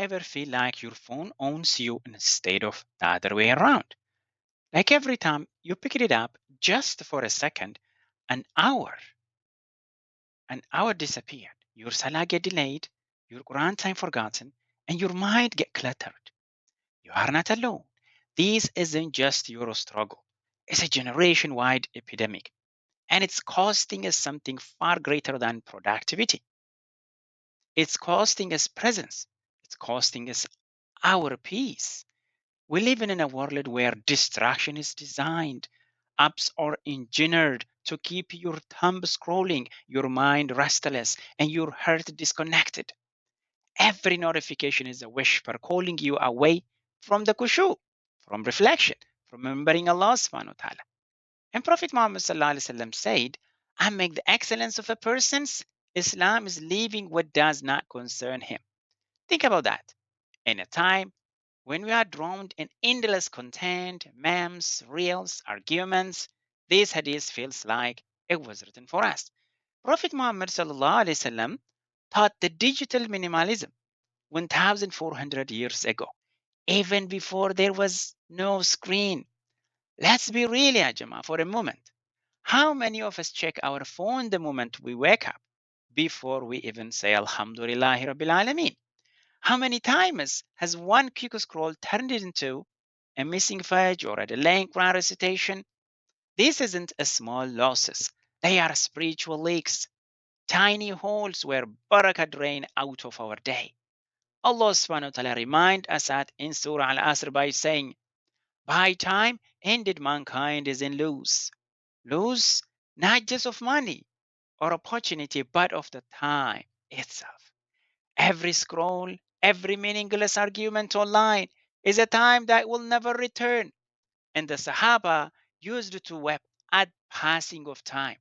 ever feel like your phone owns you instead of the other way around? Like every time you pick it up just for a second, an hour, an hour disappeared. Your salah get delayed, your Quran time forgotten, and your mind get cluttered. You are not alone. This isn't just your struggle. It's a generation-wide epidemic, and it's costing us something far greater than productivity. It's costing us presence. It's costing us our peace. We live in a world where distraction is designed. Apps are engineered to keep your thumb scrolling, your mind restless, and your heart disconnected. Every notification is a whisper calling you away from the khushū, from reflection, from remembering Allah subhanahu wa ta'ala. And Prophet Muhammad sallallahu alaihi wasallam said, among the excellence of a person's Islam is leaving what does not concern him. Think about that. In a time when we are drowned in endless content, memes, reels, arguments, this hadith feels like it was written for us. Prophet Muhammad sallallahu alaihi wasallam taught the digital minimalism 1400 years ago, even before there was no screen. Let's be real, ya Jama, for a moment. How many of us check our phone the moment we wake up before we even say Alhamdulillahi Rabbil Alameen? How many times has one quick scroll turned it into a missing page or a delaying Quran recitation? This isn't a small losses. They are spiritual leaks, tiny holes where barakah drain out of our day. Allah subhanahu wa ta'ala remind us that in Surah Al Asr by saying, by time ended mankind is in lose. Lose not just of money or opportunity, but of the time itself. Every scroll, every meaningless argument online is a time that will never return. And the Sahaba used to weep at passing of time.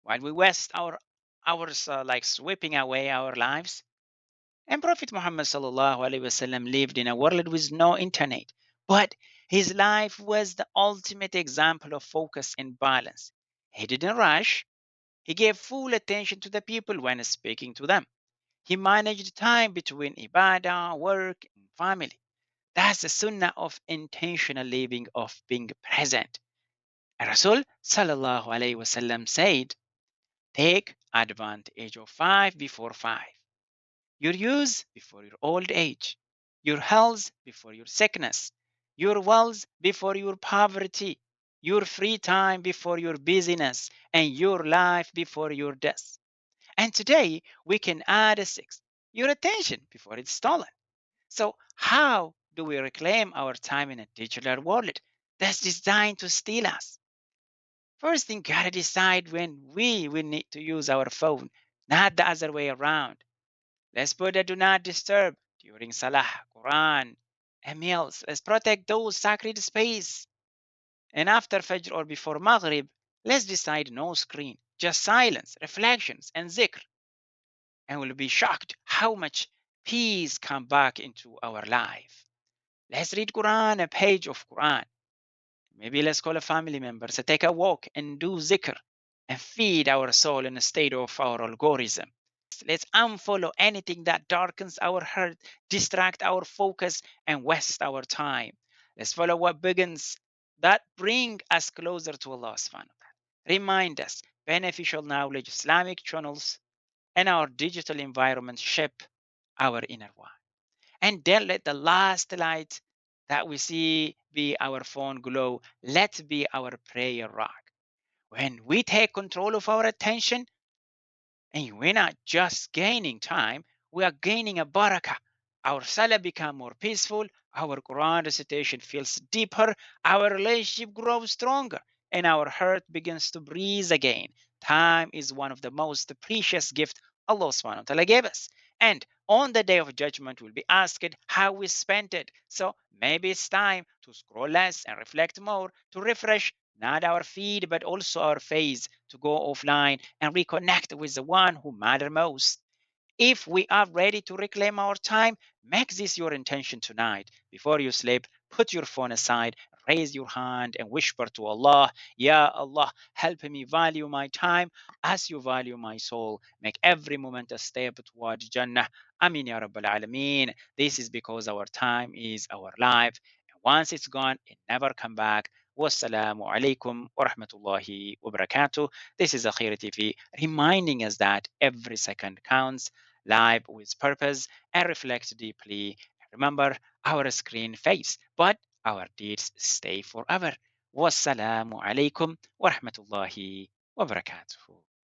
While we waste our hours like sweeping away our lives, and Prophet Muhammad sallallahu alaihi wasallam lived in a world with no internet, but his life was the ultimate example of focus and balance. He didn't rush. He gave full attention to the people when speaking to them. He managed time between ibadah, work, and family. That's the sunnah of intentional living, of being present. And Rasul sallallahu alaihi wasallam said, take advantage of five before five. Your youth before your old age, your health before your sickness, your wealth before your poverty, your free time before your busyness, and your life before your death. And today we can add a sixth, your attention before it's stolen. So how do we reclaim our time in a digital world that's designed to steal us? First thing, gotta decide when we will need to use our phone, not the other way around. Let's put a do not disturb during Salah, Quran, and meals. Let's protect those sacred space. And after Fajr or before Maghrib, let's decide no screen, just silence, reflections, and zikr. And we'll be shocked how much peace come back into our life. Let's read Quran, a page of Quran. Maybe let's call a family member to take a walk and do zikr and feed our soul instead of our algorithm. Let's unfollow anything that darkens our heart, distract our focus, and waste our time. Let's follow what begins that bring us closer to Allah subhanahu wa ta'ala. Remind us beneficial knowledge, Islamic channels, and our digital environment shape our inner one. And then let the last light that we see be our phone glow. Let be our prayer rock. When we take control of our attention, and we're not just gaining time, we are gaining a barakah. Our salah become more peaceful, our Quran recitation feels deeper, our relationship grows stronger, and our heart begins to breathe again. Time is one of the most precious gifts Allah subhanahu wa ta'ala gave us. And on the day of judgment, we'll be asked how we spent it. So maybe it's time to scroll less and reflect more, to refresh not our feed, but also our face, to go offline and reconnect with the one who matters most. If we are ready to reclaim our time, make this your intention tonight. Before you sleep, put your phone aside, raise your hand and whisper to Allah, Ya Allah, help me value my time as you value my soul. Make every moment a step toward Jannah. Amin ya Rabbal Alameen. This is because our time is our life. And once it's gone, it never come back. Wassalamu alaikum wa rahmatullahi wa barakatuh. This is AkhirahTV reminding us that every second counts. Live with purpose and reflect deeply. Remember, our screen fades, but our deeds stay forever. Wassalamu alaikum wa rahmatullahi wa barakatuh.